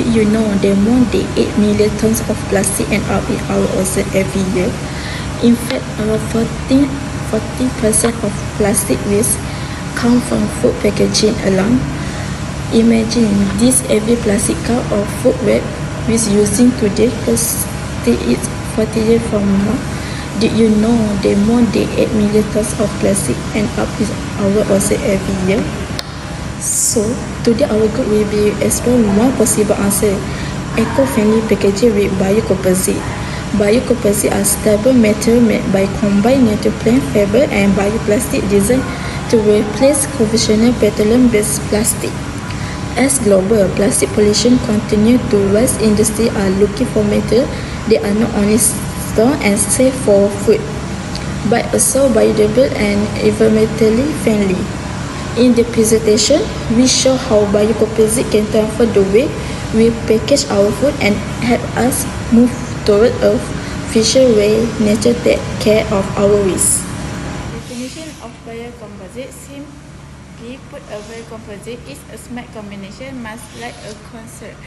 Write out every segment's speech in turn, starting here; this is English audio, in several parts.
Did you know that more than 8 million tons of plastic end up in our ocean every year? In fact, around 40% of plastic waste come from food packaging alone. Imagine this: every plastic cup or food wrap we using today could still eat 40 years from now. Did you know that more than 8 million tons of plastic end up in our ocean every year? So, today our group will be exploring one possible answer: eco-friendly packaging with biocomposite. Biocomposites are stable material made by combined native plant fiber and bioplastic designed to replace conventional petroleum-based plastic. As global plastic pollution continues to rise, industries are looking for materials that are not only strong and safe for food, but also biodegradable and environmentally friendly. In the presentation, we show how biocomposite can transform the way we package our food and help us move toward a future where nature takes care of our waste. Definition of biocomposite: simply put, a biocomposite is a smart combination, much like a concert.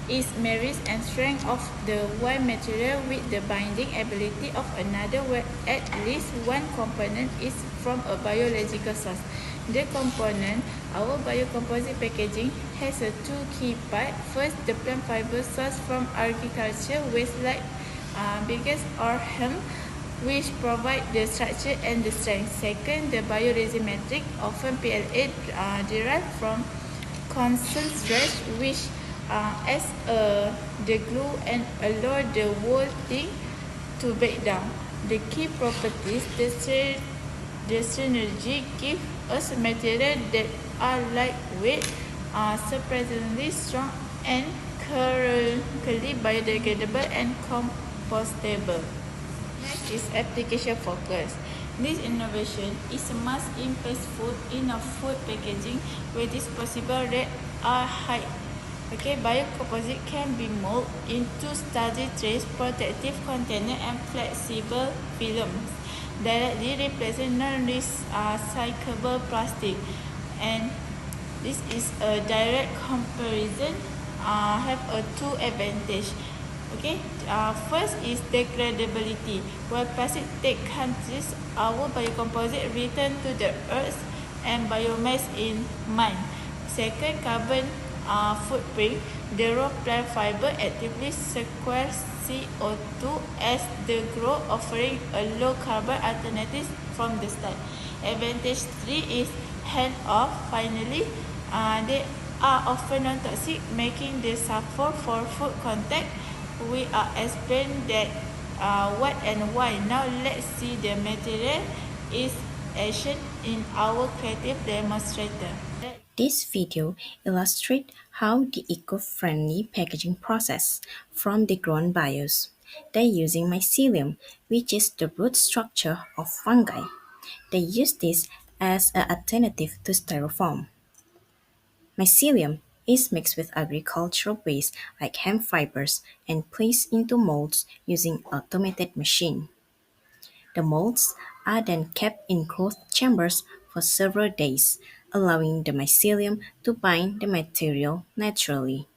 It marries and strength of the one material with the binding ability of another, where at least one component is from a biological source. The component, our biocomposite packaging, has a two key parts. First, the plant fiber source from agriculture waste like biggest or hemp, which provide the structure and the strength. Second, the bioresin matrix, often PLA, derived from constant stress, which acts the glue and allow the whole thing to break down. The key properties: the synergy give us material that are lightweight, surprisingly strong, and currently biodegradable and compostable. Next is application focus. This innovation is most impactful in a food packaging where this possible rates are high. Biocomposite can be molded into sturdy trays, protective container, and flexible films, directly replacing non-recyclable plastic. And this is a direct comparison. Have a two advantage. First is degradability. While plastic take countries, our biocomposite return to the earth and biomass in mind. Second, carbon footprint. The raw plant fiber actively sequesters CO2 as the grow, offering a low carbon alternative from the start. Advantage 3 is hand-off. Finally, they are often non-toxic, making them suffer for food contact. We are explained that what and why. Now let's see the material is action in our creative demonstrator. This video illustrates how the eco-friendly packaging process from the grown bios. They're using mycelium, which is the root structure of fungi. They use this as an alternative to styrofoam. Mycelium is mixed with agricultural waste like hemp fibers and placed into molds using automated machine. The molds are then kept in closed chambers for several days, allowing the mycelium to bind the material naturally.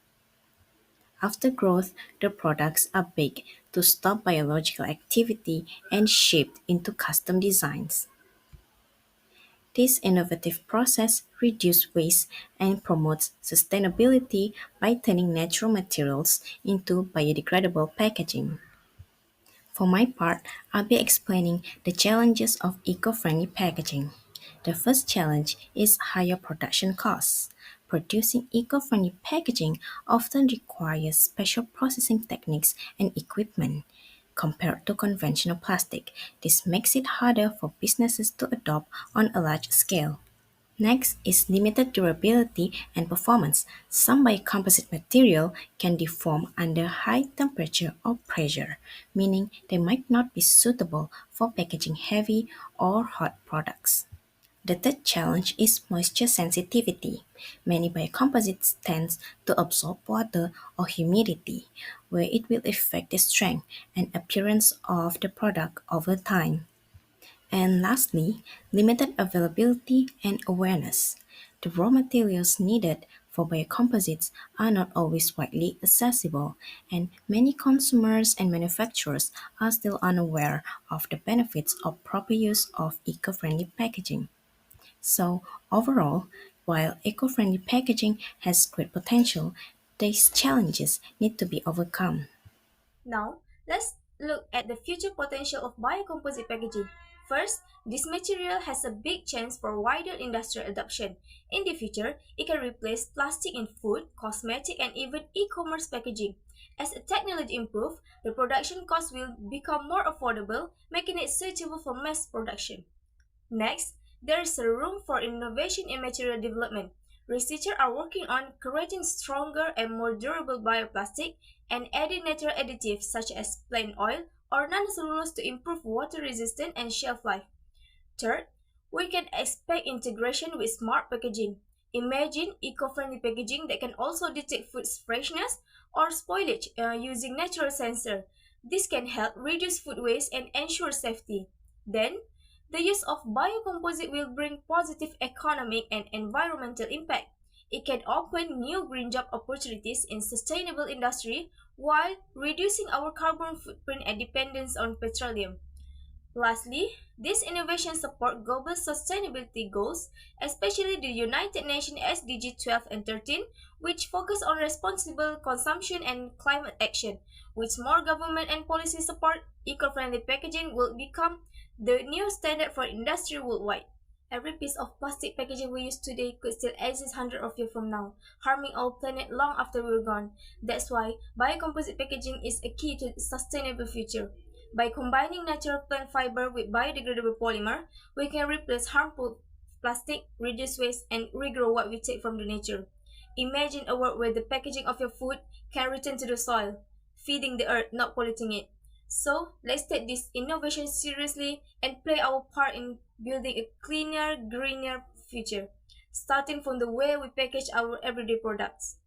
After growth, the products are baked to stop biological activity and shaped into custom designs. This innovative process reduces waste and promotes sustainability by turning natural materials into biodegradable packaging. For my part, I'll be explaining the challenges of eco-friendly packaging. The first challenge is higher production costs. Producing eco-friendly packaging often requires special processing techniques and equipment. Compared to conventional plastic, this makes it harder for businesses to adopt on a large scale. Next is limited durability and performance. Some biocomposite material can deform under high temperature or pressure, meaning they might not be suitable for packaging heavy or hot products. The third challenge is moisture sensitivity. Many biocomposites tend to absorb water or humidity, where it will affect the strength and appearance of the product over time. And lastly, limited availability and awareness. The raw materials needed for biocomposites are not always widely accessible, and many consumers and manufacturers are still unaware of the benefits of proper use of eco-friendly packaging. So, overall, while eco-friendly packaging has great potential, these challenges need to be overcome. Now, let's look at the future potential of biocomposite packaging. First, this material has a big chance for wider industrial adoption. In the future, it can replace plastic in food, cosmetic, and even e-commerce packaging. As the technology improves, the production cost will become more affordable, making it suitable for mass production. Next, there is a room for innovation in material development. Researchers are working on creating stronger and more durable bioplastic and adding natural additives such as plant oil or nanocellulose to improve water resistance and shelf life. Third, we can expect integration with smart packaging. Imagine eco-friendly packaging that can also detect food freshness or spoilage using natural sensor. This can help reduce food waste and ensure safety. Then, the use of biocomposite will bring positive economic and environmental impact. It can open new green job opportunities in sustainable industry while reducing our carbon footprint and dependence on petroleum. Lastly, these innovations support global sustainability goals, especially the United Nations SDG 12 and 13, which focus on responsible consumption and climate action. With more government and policy support, eco-friendly packaging will become the new standard for industry worldwide. Every piece of plastic packaging we use today could still exist hundreds of years from now, harming our planet long after we're gone. That's why biocomposite packaging is a key to a sustainable future. By combining natural plant fiber with biodegradable polymer, we can replace harmful plastic, reduce waste, and regrow what we take from the nature. Imagine a world where the packaging of your food can return to the soil, feeding the earth, not polluting it. So, let's take this innovation seriously and play our part in building a cleaner, greener future, starting from the way we package our everyday products.